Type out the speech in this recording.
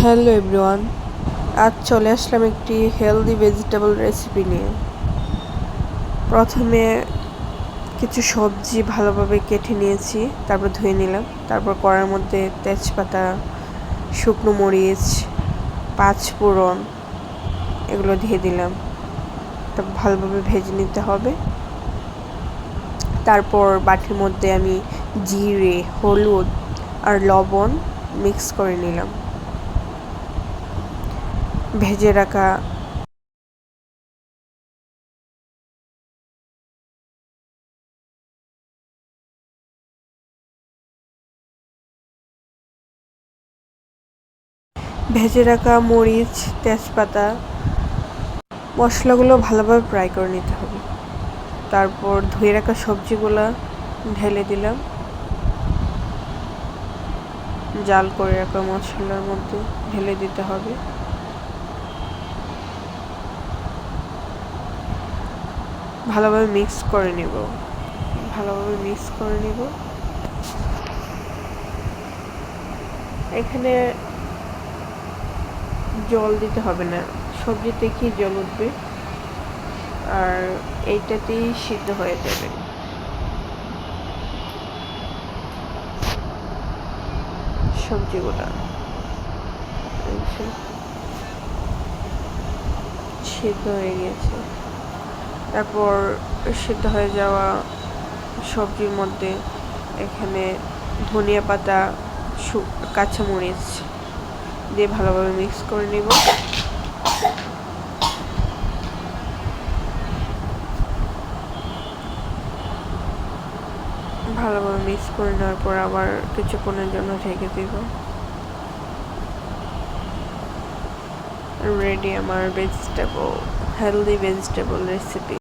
Hello everyone, আজ চলে আসলাম একটি হেলদি ভেজিটেবল রেসিপি নিয়ে। প্রথমে কিছু সবজি ভালোভাবে কেটে নিয়েছি, তারপর ধুয়ে নিলাম। তারপর কড়াইয়ের মধ্যে তেজপাতা, শুকনো মরিচ, পাঁচফোড়ন এগুলো দিয়ে দিলাম। তারপর ভালোভাবে ভেজে নিতে হবে। তারপর বাটির মধ্যে আমি জিরে, হলুদ আর লবণ মিক্স করে নিলাম। ভেজে রাখা মরিচ, তেজপাতা মশলাগুলো ভালোভাবে ফ্রাই করে নিতে হবে। তারপর ধুয়ে রাখা সবজিগুলো ঢেলে দিলাম। জাল করে রাখা মশলার মধ্যে ঢেলে দিতে হবে। ভালোভাবে মিক্স করে নিব। এখানে জল দিতে হবে না, সবজিতে কি জল উঠবে আর এইটাতেই সিদ্ধ হয়ে যাবে। সবজিগুলা সিদ্ধ হয়ে গেছে। তারপর সিদ্ধ হয়ে যাওয়া সবজির মধ্যে এখানে ধনিয়া পাতা, কাঁচামরিচ দিয়ে ভালোভাবে মিক্স করে নিব। ভালোভাবে মিক্স করে নেওয়ার পর আবার কিছুক্ষণের জন্য ঢেকে দিব। রেডি আমার হেলদি ভেজিটেবল রেসিপি।